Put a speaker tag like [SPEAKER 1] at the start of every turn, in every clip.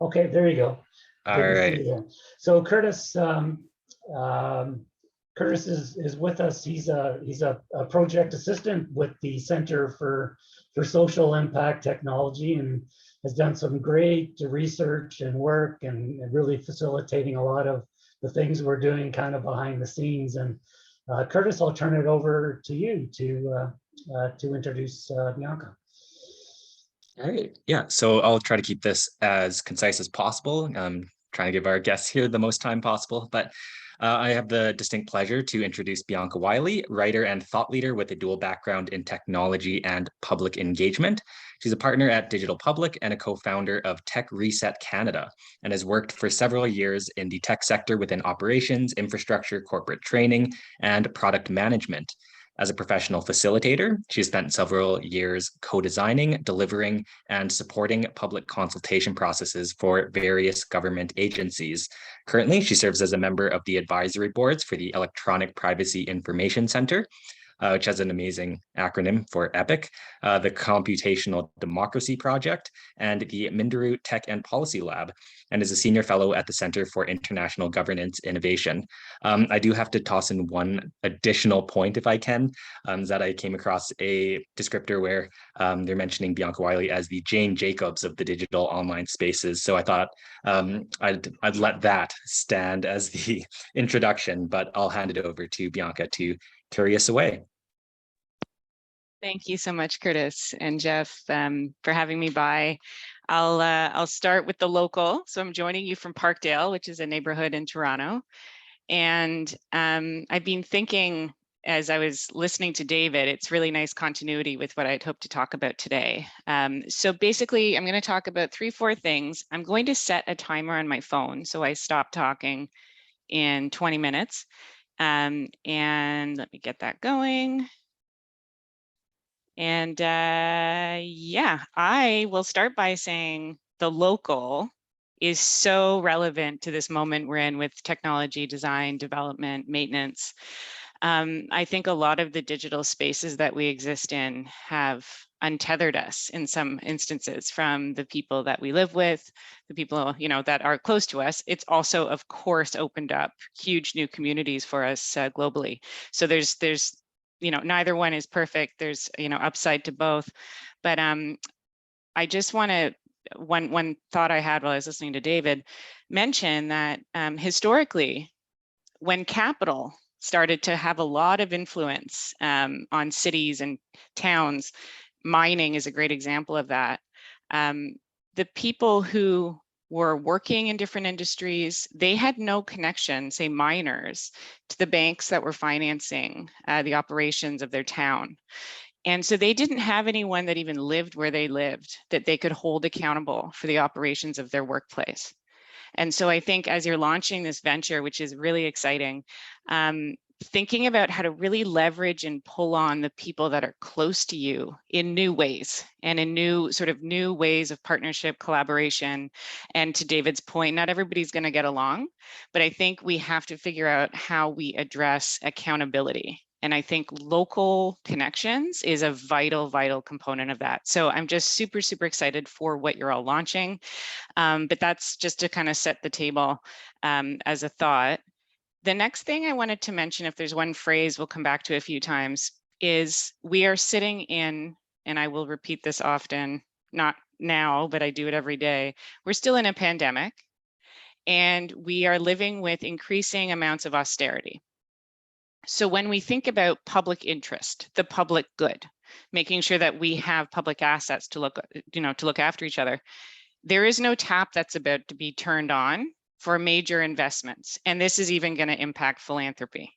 [SPEAKER 1] Okay, there you go.
[SPEAKER 2] All
[SPEAKER 1] Good to
[SPEAKER 2] right.
[SPEAKER 1] see you. So Curtis, Curtis is with us. He's a project assistant with the Center for Social Impact Technology, and has done some great research and work, and really facilitating a lot of the things we're doing kind of behind the scenes. And Curtis, I'll turn it over to you to introduce Bianca.
[SPEAKER 2] All right. Yeah. So I'll try to keep this as concise as possible. Trying to give our guests here the most time possible, but I have the distinct pleasure to introduce Bianca Wylie, writer and thought leader with a dual background in technology and public engagement. She's a partner at Digital Public and a co-founder of Tech Reset Canada, and has worked for several years in the tech sector within operations, infrastructure, corporate training, and product management. As a professional facilitator, she has spent several years co-designing, delivering, and supporting public consultation processes for various government agencies. Currently, she serves as a member of the advisory boards for the Electronic Privacy Information Center, which has an amazing acronym for EPIC, the Computational Democracy Project, and the Minderoo Tech Policy Lab, and is a senior fellow at the Center for International Governance Innovation. I do have to toss in one additional point, if I can, is that I came across a descriptor where they're mentioning Bianca Wylie as the Jane Jacobs of the digital online spaces. So I thought I'd let that stand as the introduction, but I'll hand it over to Bianca to carry us away.
[SPEAKER 3] Thank you so much, Curtis and Jeff, for having me by. I'll start with the local. So I'm joining you from Parkdale, which is a neighborhood in Toronto. And I've been thinking, as I was listening to David, it's really nice continuity with what I'd hoped to talk about today. So basically, I'm going to talk about 3-4 things. I'm going to set a timer on my phone, so I stop talking in 20 minutes. And let me get that going. And yeah, I will start by saying the local is so relevant to this moment we're in with technology, design, development, maintenance. I think a lot of the digital spaces that we exist in have untethered us in some instances from the people that we live with, the people, you know, that are close to us. It's also, of course, opened up huge new communities for us globally. So there's you know, neither one is perfect. There's, you know, upside to both. But I just want to, one thought I had while I was listening to David mention that historically, when capital started to have a lot of influence on cities and towns, mining is a great example of that. The people who were working in different industries, they had no connection, say miners, to the banks that were financing the operations of their town. And so they didn't have anyone that even lived where they lived that they could hold accountable for the operations of their workplace. And so I think as you're launching this venture, which is really exciting, thinking about how to really leverage and pull on the people that are close to you in new ways and in new ways of partnership, collaboration. And to David's point, not everybody's going to get along, but I think we have to figure out how we address accountability. And I think local connections is a vital, vital component of that. So I'm just super, super excited for what you're all launching. But that's just to kind of set the table as a thought. The next thing I wanted to mention, if there's one phrase we'll come back to a few times, is we are sitting in, and I will repeat this often, not now, but I do it every day. We're still in a pandemic, and we are living with increasing amounts of austerity. So when we think about public interest, the public good, making sure that we have public assets to look, you know, to look after each other, there is no tap that's about to be turned on for major investments. And this is even going to impact philanthropy.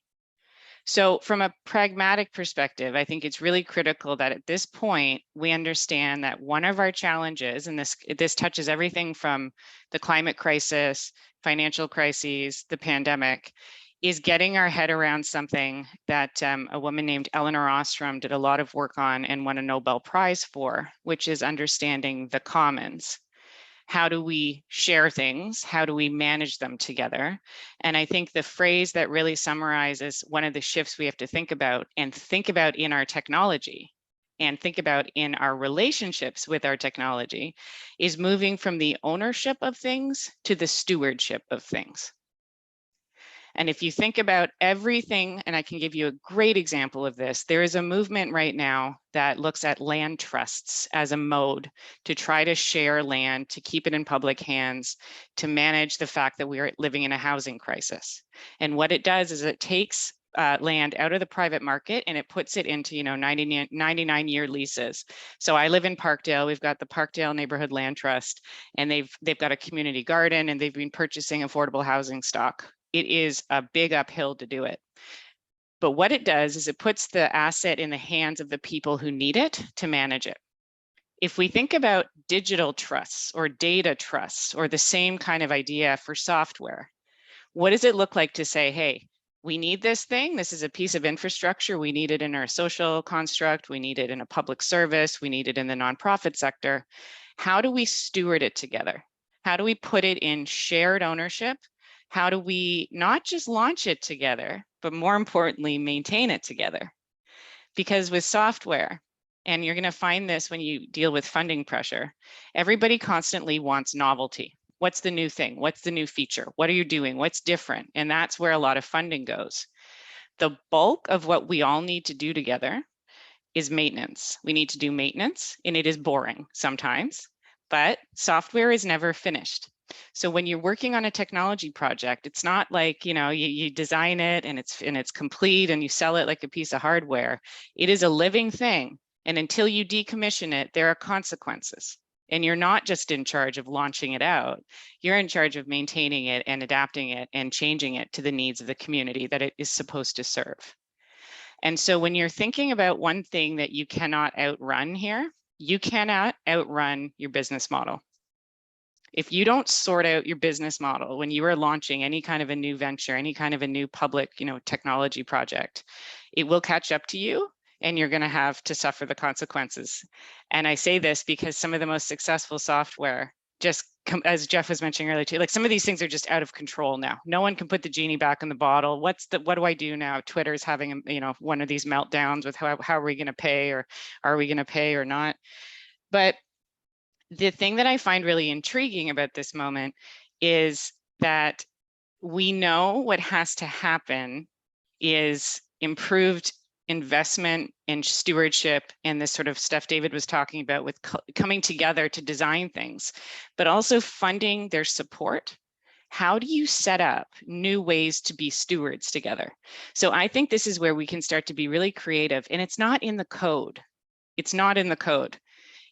[SPEAKER 3] So from a pragmatic perspective, I think it's really critical that at this point, we understand that one of our challenges, and this touches everything from the climate crisis, financial crises, the pandemic, is getting our head around something that a woman named Elinor Ostrom did a lot of work on and won a Nobel Prize for, which is understanding the commons. How do we share things? How do we manage them together? And I think the phrase that really summarizes one of the shifts we have to think about in our technology and think about in our relationships with our technology is moving from the ownership of things to the stewardship of things. And if you think about everything, and I can give you a great example of this, there is a movement right now that looks at land trusts as a mode to try to share land, to keep it in public hands, to manage the fact that we are living in a housing crisis. And what it does is it takes land out of the private market and it puts it into 99-year leases. So I live in Parkdale. We've got the Parkdale Neighborhood Land Trust, and they've got a community garden, and they've been purchasing affordable housing stock. It is a big uphill to do it. But what it does is it puts the asset in the hands of the people who need it to manage it. If we think about digital trusts or data trusts or the same kind of idea for software, what does it look like to say, hey, we need this thing. This is a piece of infrastructure. We need it in our social construct. We need it in a public service. We need it in the nonprofit sector. How do we steward it together? How do we put it in shared ownership? How do we not just launch it together, but more importantly, maintain it together? Because with software, and you're going to find this when you deal with funding pressure, everybody constantly wants novelty. What's the new thing? What's the new feature? What are you doing? What's different? And that's where a lot of funding goes. The bulk of what we all need to do together is maintenance. We need to do maintenance, and it is boring sometimes, but software is never finished. So when you're working on a technology project, it's not like, you design it and it's complete and you sell it like a piece of hardware. It is a living thing. And until you decommission it, there are consequences. And you're not just in charge of launching it out. You're in charge of maintaining it and adapting it and changing it to the needs of the community that it is supposed to serve. And so when you're thinking about one thing that you cannot outrun here, you cannot outrun your business model. If you don't sort out your business model when you are launching any kind of a new venture, any kind of a new public, technology project, it will catch up to you and you're going to have to suffer the consequences. And I say this because some of the most successful software, just as Jeff was mentioning earlier too, like some of these things are just out of control now. No one can put the genie back in the bottle. What do I do now? Twitter's having, one of these meltdowns with how are we going to pay, or are we going to pay or not? But the thing that I find really intriguing about this moment is that we know what has to happen is improved investment and stewardship and this sort of stuff David was talking about with coming together to design things, but also funding their support. How do you set up new ways to be stewards together? So I think this is where we can start to be really creative, and it's not in the code. It's not in the code.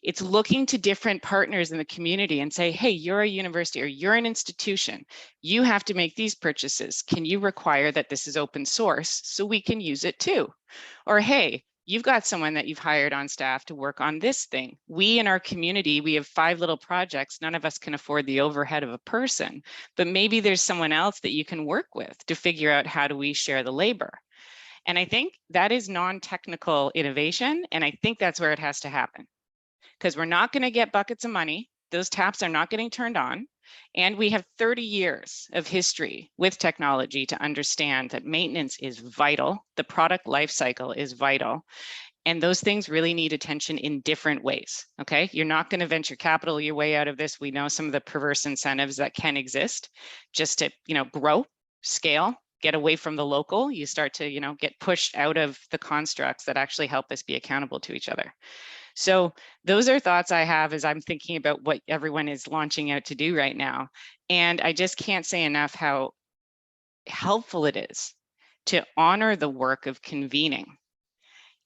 [SPEAKER 3] It's looking to different partners in the community and say, hey, you're a university or you're an institution. You have to make these purchases. Can you require that this is open source so we can use it too? Or, hey, you've got someone that you've hired on staff to work on this thing. We in our community, we have 5 little projects. None of us can afford the overhead of a person, but maybe there's someone else that you can work with to figure out how do we share the labor. And I think that is non-technical innovation. And I think that's where it has to happen. Because we're not going to get buckets of money. Those taps are not getting turned on. And we have 30 years of history with technology to understand that maintenance is vital. The product life cycle is vital. And those things really need attention in different ways, okay? You're not going to venture capital your way out of this. We know some of the perverse incentives that can exist just to, grow, scale, get away from the local. You start to, get pushed out of the constructs that actually help us be accountable to each other. So those are thoughts I have as I'm thinking about what everyone is launching out to do right now. And I just can't say enough how helpful it is to honor the work of convening,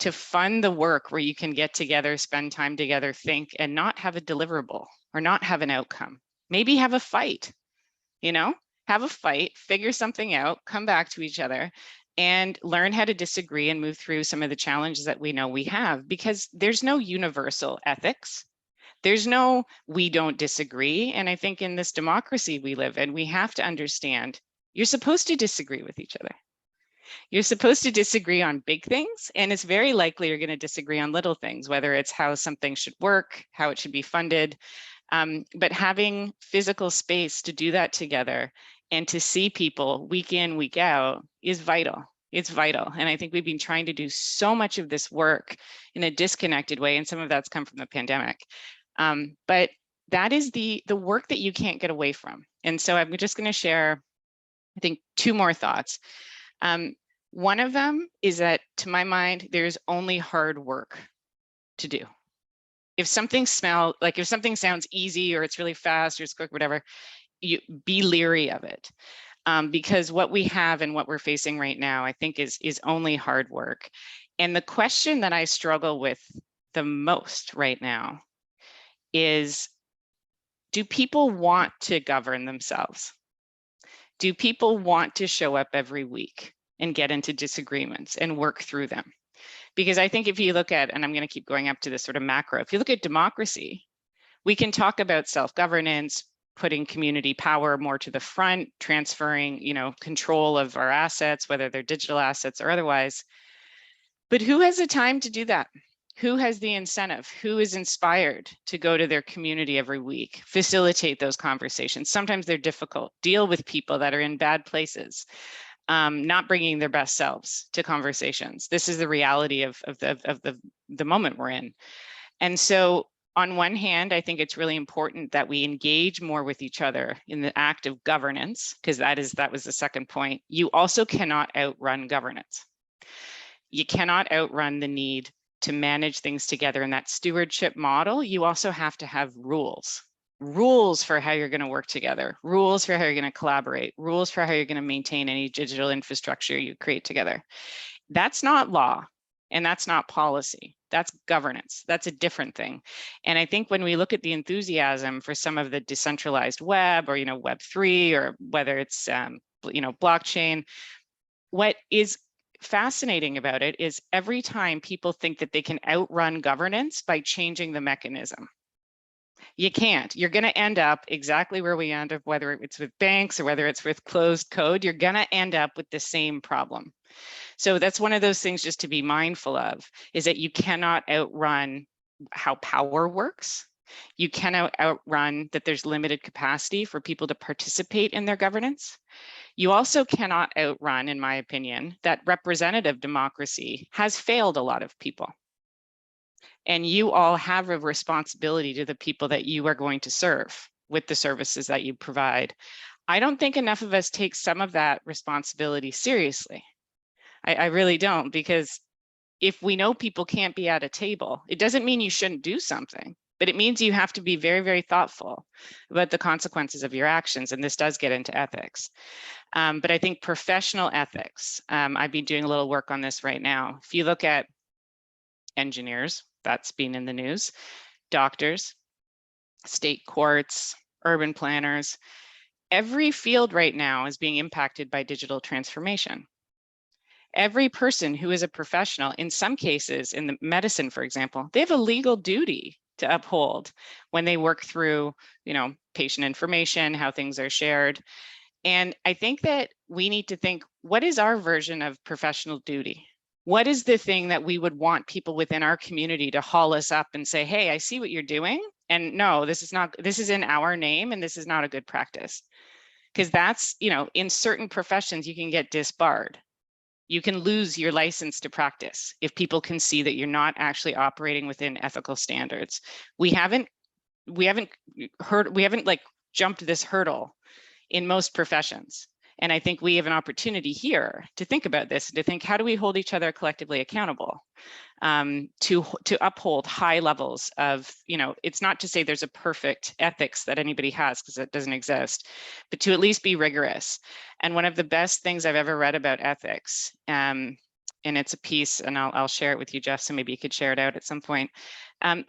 [SPEAKER 3] to fund the work where you can get together, spend time together, think, and not have a deliverable or not have an outcome. Maybe have a fight, have a fight, figure something out, come back to each other, and learn how to disagree and move through some of the challenges that we know we have, because there's no universal ethics. There's no, we don't disagree. And I think in this democracy we live in, we have to understand you're supposed to disagree with each other. You're supposed to disagree on big things, and it's very likely you're going to disagree on little things, whether it's how something should work, how it should be funded. But having physical space to do that together and to see people week in, week out is vital. It's vital. And I think we've been trying to do so much of this work in a disconnected way, and some of that's come from the pandemic. But that is the work that you can't get away from. And so I'm just going to share, I think, 2 more thoughts. One of them is that, to my mind, there's only hard work to do. If something if something sounds easy, or it's really fast, or it's quick, whatever, you be leery of it. Because what we have and what we're facing right now, I think, is only hard work. And the question that I struggle with the most right now is, do people want to govern themselves? Do people want to show up every week and get into disagreements and work through them? Because I think if you look at, and I'm going to keep going up to this sort of macro, if you look at democracy, we can talk about self-governance, putting community power more to the front, transferring, control of our assets, whether they're digital assets or otherwise. But who has the time to do that? Who has the incentive? Who is inspired to go to their community every week, facilitate those conversations? Sometimes they're difficult, deal with people that are in bad places, not bringing their best selves to conversations. This is the reality of the moment we're in. And so, on one hand, I think it's really important that we engage more with each other in the act of governance, because that was the second point. You also cannot outrun governance. You cannot outrun the need to manage things together in that stewardship model. You also have to have rules for how you're going to work together, rules for how you're going to collaborate, rules for how you're going to maintain any digital infrastructure you create together. That's not law, and that's not policy. That's governance. That's a different thing. And I think when we look at the enthusiasm for some of the decentralized web, or Web3, or whether it's blockchain, what is fascinating about it is every time people think that they can outrun governance by changing the mechanism. You can't. You're going to end up exactly where we end up, whether it's with banks or whether it's with closed code, you're going to end up with the same problem. So that's one of those things just to be mindful of, is that you cannot outrun how power works. You cannot outrun that there's limited capacity for people to participate in their governance. You also cannot outrun, in my opinion, that representative democracy has failed a lot of people. And you all have a responsibility to the people that you are going to serve with the services that you provide. I don't think enough of us take some of that responsibility seriously. I really don't, because if we know people can't be at a table, it doesn't mean you shouldn't do something, but it means you have to be very, very thoughtful about the consequences of your actions. And this does get into ethics. But I think professional ethics, I've been doing a little work on this right now. If you look at engineers, that's been in the news, doctors, state courts, urban planners, every field right now is being impacted by digital transformation. Every person who is a professional, in some cases, in the medicine, for example, they have a legal duty to uphold when they work through, patient information, how things are shared. And I think that we need to think, what is our version of professional duty? What is the thing that we would want people within our community to haul us up and say, hey, I see what you're doing. And no, this is in our name, and this is not a good practice. Because that's, in certain professions, you can get disbarred. You can lose your license to practice if people can see that you're not actually operating within ethical standards. We haven't jumped this hurdle in most professions. And I think we have an opportunity here to think about this, to think, how do we hold each other collectively accountable to uphold high levels of, it's not to say there's a perfect ethics that anybody has, because that doesn't exist, but to at least be rigorous. And one of the best things I've ever read about ethics, and it's a piece, and I'll share it with you, Jeff, so maybe you could share it out at some point.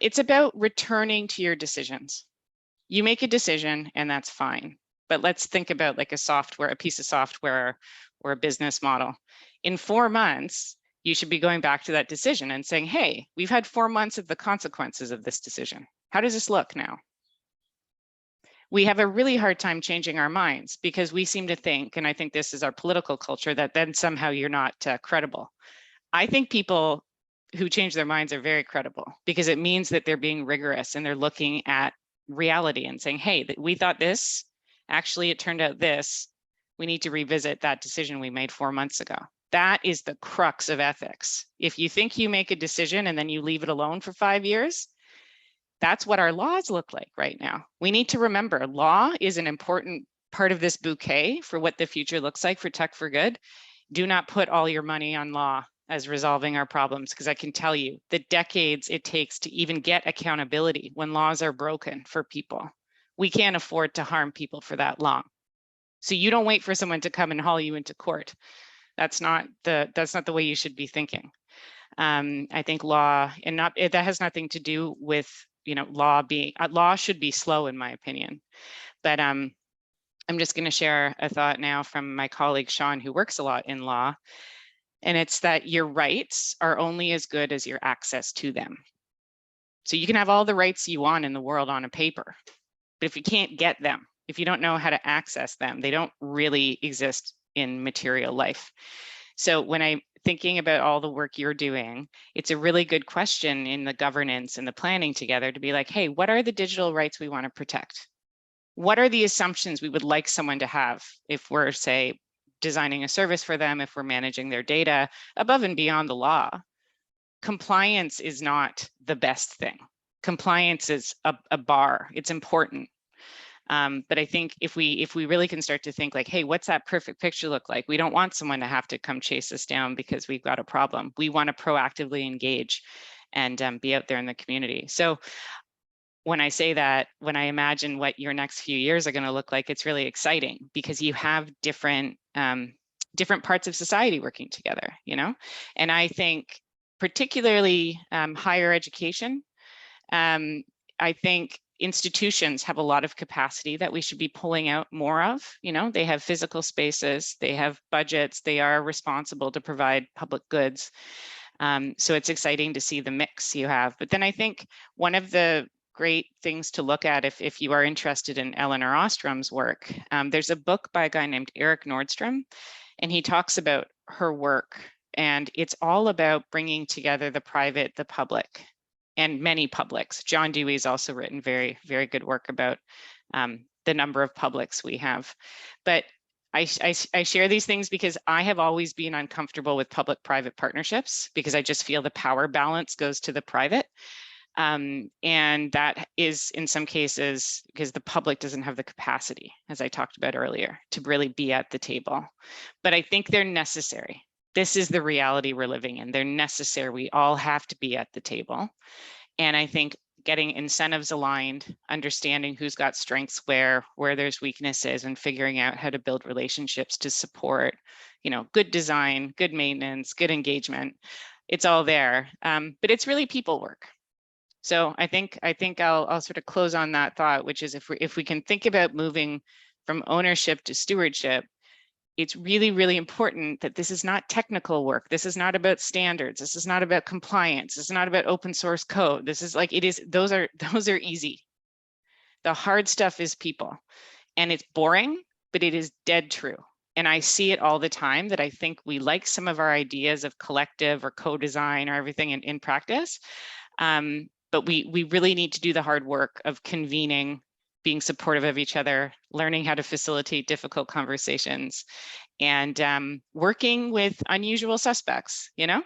[SPEAKER 3] It's about returning to your decisions. You make a decision and that's fine. But let's think about like a piece of software or a business model. In 4 months, you should be going back to that decision and saying, hey, we've had 4 months of the consequences of this decision. How does this look now? We have a really hard time changing our minds because we seem to think, and I think this is our political culture, that then somehow you're not credible. I think people who change their minds are very credible because it means that they're being rigorous and they're looking at reality and saying, hey, we thought this, actually it turned out this. We need to revisit that decision we made 4 months ago. That is the crux of ethics. If you think you make a decision and then you leave it alone for 5 years, that's what our laws look like right now. We need to remember law is an important part of this bouquet for what the future looks like for Tech for Good. Do not put all your money on law as resolving our problems, because I can tell you the decades it takes to even get accountability when laws are broken for people. We can't afford to harm people for that long. So you don't wait for someone to come and haul you into court. That's not the way you should be thinking. I think law that has nothing to do with, you know, law should be slow in my opinion. But I'm just going to share a thought now from my colleague Sean, who works a lot in law. And it's that your rights are only as good as your access to them. So you can have all the rights you want in the world on a paper, but if you can't get them, if you don't know how to access them, they don't really exist in material life. So when I'm thinking about all the work you're doing, it's a really good question in the governance and the planning together to be like, hey, what are the digital rights we want to protect? What are the assumptions we would like someone to have if we're, say, designing a service for them, if we're managing their data above and beyond the law? Compliance is not the best thing. Compliance is a bar. It's important. But I think if we really can start to think like, hey, what's that perfect picture look like? We don't want someone to have to come chase us down because we've got a problem. We want to proactively engage and be out there in the community. So when I say that, when I imagine what your next few years are going to look like, it's really exciting because you have different parts of society working together, you know? And I think particularly higher education, I think institutions have a lot of capacity that we should be pulling out more of. You know, they have physical spaces, they have budgets, they are responsible to provide public goods. So it's exciting to see the mix you have. But then I think one of the great things to look at if you are interested in Elinor Ostrom's work, there's a book by a guy named Eric Nordstrom, and he talks about her work. And it's all about bringing together the private, the public, and many publics. John Dewey's also written very, very good work about the number of publics we have. But I share these things because I have always been uncomfortable with public-private partnerships because I just feel the power balance goes to the private. And that is in some cases because the public doesn't have the capacity, as I talked about earlier, to really be at the table. But I think they're necessary. This is the reality we're living in. They're necessary. We all have to be at the table. And I think getting incentives aligned, understanding who's got strengths where there's weaknesses, and figuring out how to build relationships to support, you know, good design, good maintenance, good engagement. It's all there, but it's really people work. So I think I'll sort of close on that thought, which is if we can think about moving from ownership to stewardship, it's really, really important that this is not technical work. This is not about standards. This is not about compliance. This is not about open source code. This is like, those are easy. The hard stuff is people, and it's boring, but it is dead true. And I see it all the time that I think we like some of our ideas of collective or co-design or everything in practice. But we really need to do the hard work of convening, being supportive of each other, learning how to facilitate difficult conversations, and working with unusual suspects, you know?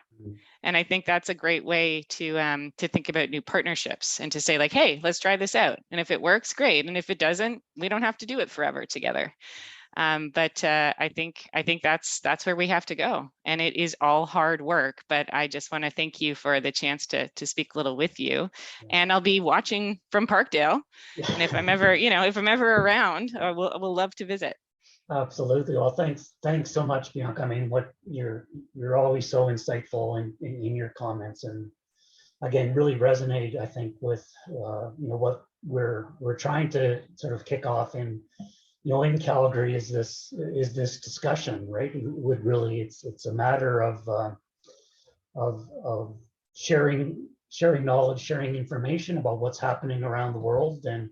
[SPEAKER 3] And I think that's a great way to think about new partnerships and to say like, hey, let's try this out. And if it works, great. And if it doesn't, we don't have to do it forever together. But I think that's where we have to go, and it is all hard work. But I just want to thank you for the chance to speak a little with you, and I'll be watching from Parkdale. And if I'm ever, if I'm ever around, we'll love to visit.
[SPEAKER 1] Absolutely. Well, thanks so much, Bianca. I mean, what you're always so insightful in your comments, and again, really resonated, I think, with what we're trying to sort of kick off in Calgary is this discussion, right? It's a matter of sharing knowledge, sharing information about what's happening around the world, and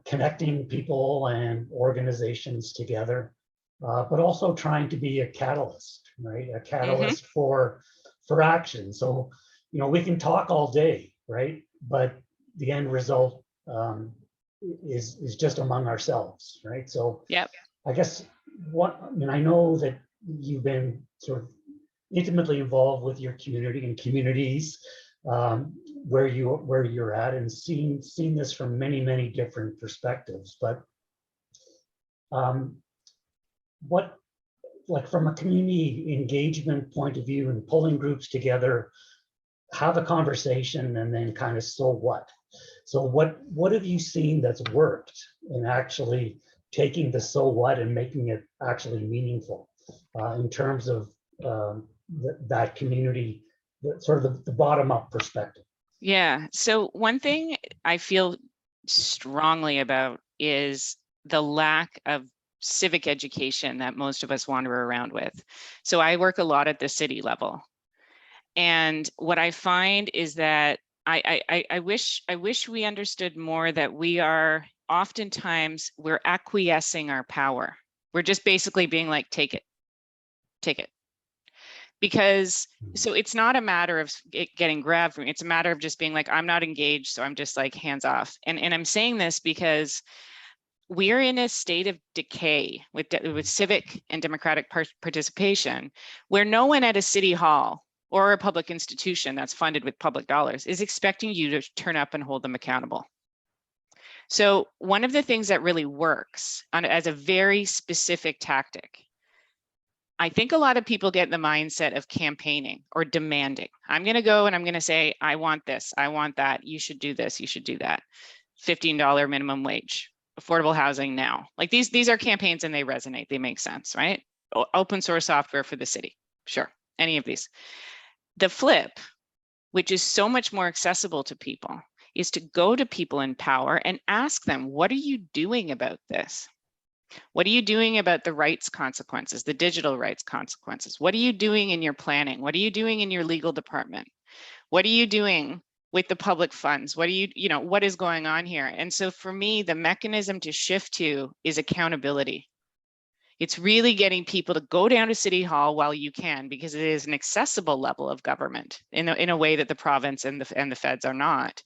[SPEAKER 1] connecting people and organizations together, but also trying to be a catalyst, right? A catalyst for action. So, we can talk all day, right? But the end result is just among ourselves, right? So
[SPEAKER 3] yep.
[SPEAKER 1] I guess I know that you've been sort of intimately involved with your community and communities where you're at, and seen this from many different perspectives. But what, like from a community engagement point of view and pulling groups together, have a conversation and then kind of, so what? So what have you seen that's worked in actually taking the so what and making it actually meaningful in terms of that community, sort of the bottom up perspective?
[SPEAKER 3] Yeah, so one thing I feel strongly about is the lack of civic education that most of us wander around with. So I work a lot at the city level. And what I find is that I wish we understood more that we are oftentimes, we're acquiescing our power. We're just basically being like, take it. Because so it's not a matter of it getting grabbed from me. It's a matter of just being like, I'm not engaged, so I'm just like hands off. And I'm saying this because we're in a state of decay with civic and democratic participation, where no one at a city hall or a public institution that's funded with public dollars is expecting you to turn up and hold them accountable. So one of the things that really works as a very specific tactic, I think a lot of people get in the mindset of campaigning or demanding. I'm going to go and I'm going to say, I want this, I want that, you should do this, you should do that. $15 minimum wage, affordable housing now. Like these are campaigns and they resonate, they make sense, right? Open source software for the city, sure, any of these. The flip, which is so much more accessible to people, is to go to people in power and ask them, what are you doing about this? What are you doing about the rights consequences, the digital rights consequences? What are you doing in your planning? What are you doing in your legal department? What are you doing with the public funds? What are what is going on here? And so for me, the mechanism to shift to is accountability. It's really getting people to go down to City Hall while you can, because it is an accessible level of government in a way that the province and the feds are not.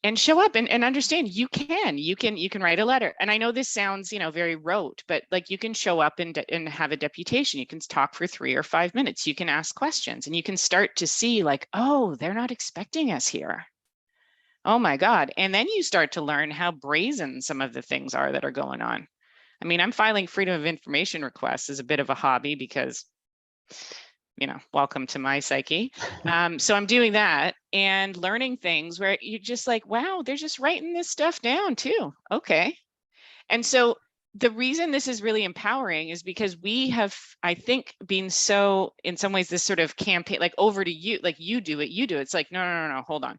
[SPEAKER 3] And show up and understand you can write a letter. And I know this sounds, very rote, but like you can show up and have a deputation. You can talk for 3 or 5 minutes. You can ask questions and you can start to see like, oh, they're not expecting us here. Oh my God. And then you start to learn how brazen some of the things are that are going on. I mean, I'm filing freedom of information requests as a bit of a hobby because, welcome to my psyche. So I'm doing that and learning things where you're just like, wow, they're just writing this stuff down too. Okay. And so the reason this is really empowering is because we have, I think, been so, in some ways, this sort of campaign, like over to you, like you do it. It's like, no, hold on.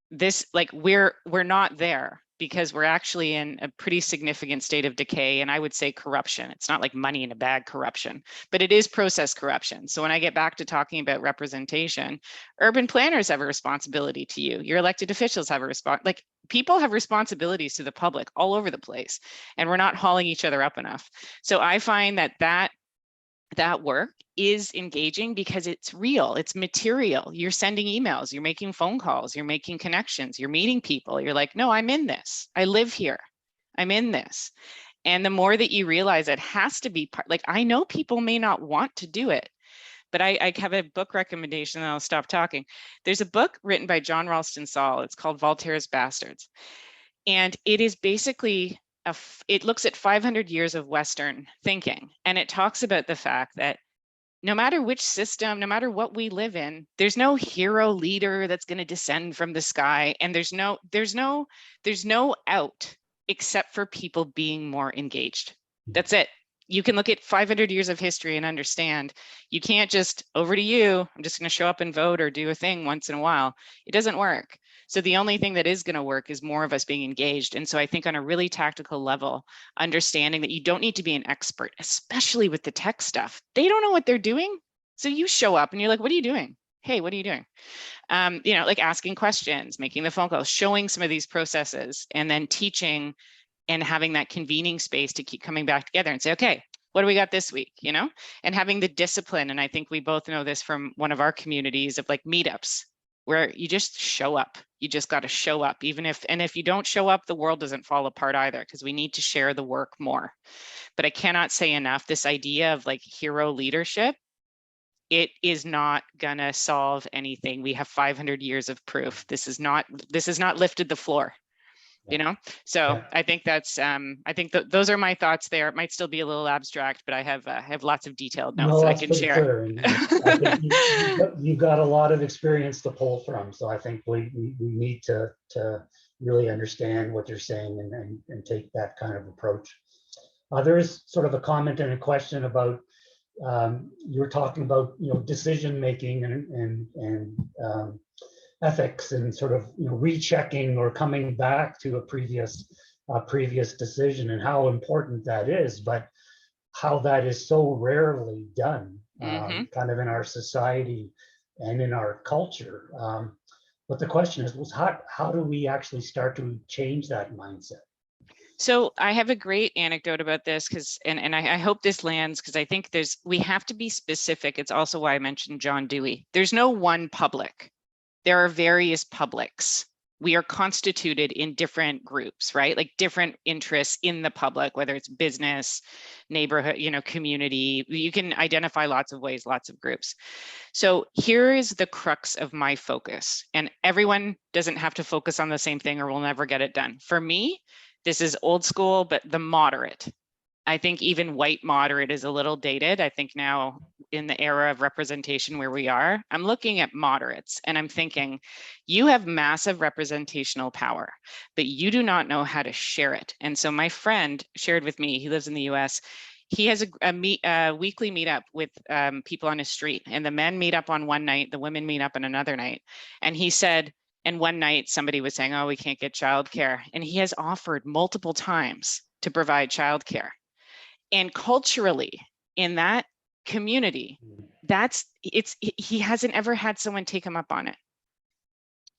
[SPEAKER 3] This, like, we're not there, because we're actually in a pretty significant state of decay. And I would say corruption. It's not like money in a bag corruption, but it is process corruption. So when I get back to talking about representation, urban planners have a responsibility to you. Your elected officials have like people have responsibilities to the public all over the place, and we're not hauling each other up enough. So I find that work is engaging because it's real, it's material. You're sending emails, you're making phone calls, you're making connections, you're meeting people. You're like, no, I'm in this. I live here. I'm in this. And the more that you realize it has to be part, like, I know people may not want to do it, but I have a book recommendation and I'll stop talking. There's a book written by John Ralston Saul. It's called Voltaire's Bastards. And it is basically, it looks at 500 years of Western thinking. And it talks about the fact that no matter which system, no matter what we live in, there's no hero leader that's going to descend from the sky. And there's no out except for people being more engaged. That's it. You can look at 500 years of history and understand you can't just, over to you, I'm just going to show up and vote or do a thing once in a while. It doesn't work. So the only thing that is going to work is more of us being engaged. And so I think on a really tactical level, understanding that you don't need to be an expert, especially with the tech stuff. They don't know what they're doing. So you show up and you're like, what are you doing? Hey, what are you doing? Like asking questions, making the phone calls, showing some of these processes, and then teaching and having that convening space to keep coming back together and say, okay, what do we got this week? And having the discipline. And I think we both know this from one of our communities of like meetups, where you just show up. You just got to show up, and if you don't show up, the world doesn't fall apart either, because we need to share the work more. But I cannot say enough, this idea of like hero leadership, it is not gonna solve anything. We have 500 years of proof. This is not lifted the floor, you know? So
[SPEAKER 1] Yeah.
[SPEAKER 3] I think that's, I think those are my thoughts there. It might still be a little abstract, but I have lots of detailed notes
[SPEAKER 1] No,
[SPEAKER 3] that I
[SPEAKER 1] that's
[SPEAKER 3] can
[SPEAKER 1] pretty
[SPEAKER 3] share.
[SPEAKER 1] clear. And I think you've got a lot of experience to pull from. So I think we need to really understand what you're saying and take that kind of approach. There is sort of a comment and a question about, you were talking about, decision making and ethics and sort of, rechecking or coming back to a previous decision and how important that is, but how that is so rarely done, kind of in our society and in our culture. But the question is, how do we actually start to change that mindset?
[SPEAKER 3] So I have a great anecdote about this, because, and I hope this lands, because I think we have to be specific. It's also why I mentioned John Dewey. There's no one public. There are various publics. We are constituted in different groups, right? Like different interests in the public, whether it's business, neighborhood, community. You can identify lots of ways, lots of groups. So here is the crux of my focus. And everyone doesn't have to focus on the same thing or we'll never get it done. For me, this is old school, but the moderate. I think even white moderate is a little dated. I think now in the era of representation where we are, I'm looking at moderates and I'm thinking, you have massive representational power, but you do not know how to share it. And so my friend shared with me, he lives in the US, he has a weekly meetup with people on his street, and the men meet up on one night, the women meet up on another night. And he said, and one night somebody was saying, oh, we can't get childcare. And he has offered multiple times to provide childcare. And culturally in that community, he hasn't ever had someone take him up on it.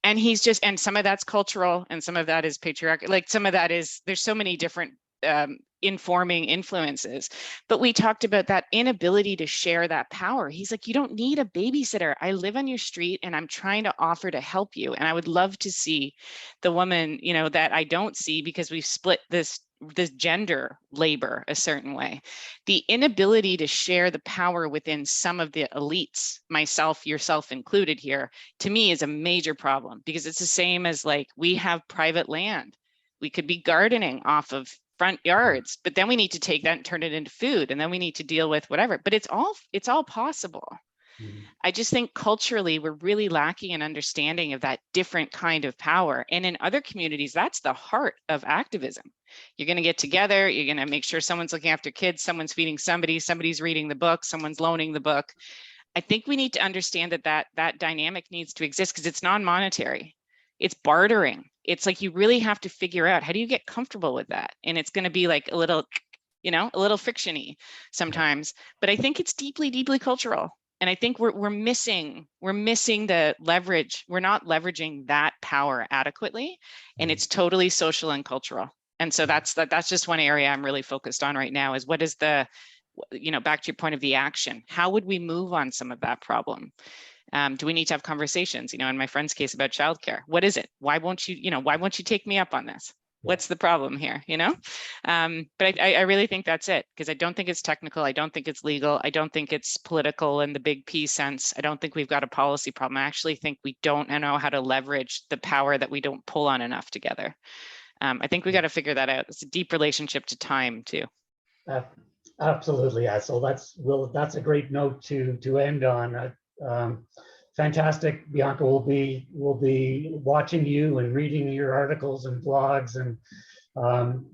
[SPEAKER 3] And and some of that's cultural and some of that is patriarchal. Like some of that is, there's so many different informing influences, but we talked about that inability to share that power. He's like, you don't need a babysitter. I live on your street and I'm trying to offer to help you. And I would love to see the woman, that I don't see because we've split this gender labor a certain way. The inability to share the power within some of the elites, myself, yourself included here, to me is a major problem, because it's the same as like, we have private land. We could be gardening off of front yards, but then we need to take that and turn it into food. And then we need to deal with whatever, but it's all possible. I just think culturally, we're really lacking an understanding of that different kind of power. And in other communities, that's the heart of activism. You're going to get together, you're going to make sure someone's looking after kids, someone's feeding somebody's reading the book, someone's loaning the book. I think we need to understand that dynamic needs to exist, because it's non-monetary. It's bartering. It's like, you really have to figure out, how do you get comfortable with that? And it's going to be like a little fiction-y sometimes, but I think it's deeply, deeply cultural. And I think we're missing the leverage. We're not leveraging that power adequately, and it's totally social and cultural. And so that's just one area I'm really focused on right now, is what is back to your point of the action, how would we move on some of that problem? Do we need to have conversations, in my friend's case about childcare? What is it? Why won't you take me up on this? What's the problem here, But I really think that's it, because I don't think it's technical. I don't think it's legal. I don't think it's political in the big P sense. I don't think we've got a policy problem. I actually think we don't know how to leverage the power that we don't pull on enough together. I think we got to figure that out. It's a deep relationship to time too.
[SPEAKER 1] Absolutely, yeah. So that's a great note to end on. Fantastic, Bianca. We'll be watching you and reading your articles and blogs, and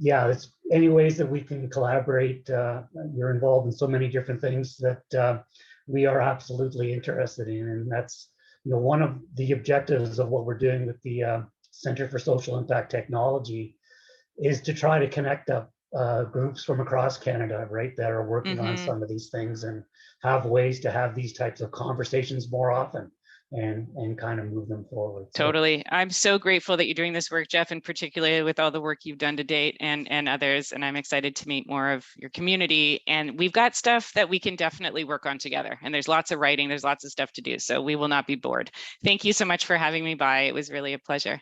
[SPEAKER 1] it's any ways that we can collaborate. You're involved in so many different things that we are absolutely interested in, and that's one of the objectives of what we're doing with the Center for Social Impact Technology, is to try to connect up groups from across Canada, right, that are working on some of these things, and have ways to have these types of conversations more often. and kind of move them forward. So,
[SPEAKER 3] Totally. I'm so grateful that you're doing this work, Jeff, and particularly with all the work you've done to date and others. And I'm excited to meet more of your community. And we've got stuff that we can definitely work on together. And there's lots of writing, there's lots of stuff to do. So we will not be bored. Thank you so much for having me by. It was really a pleasure.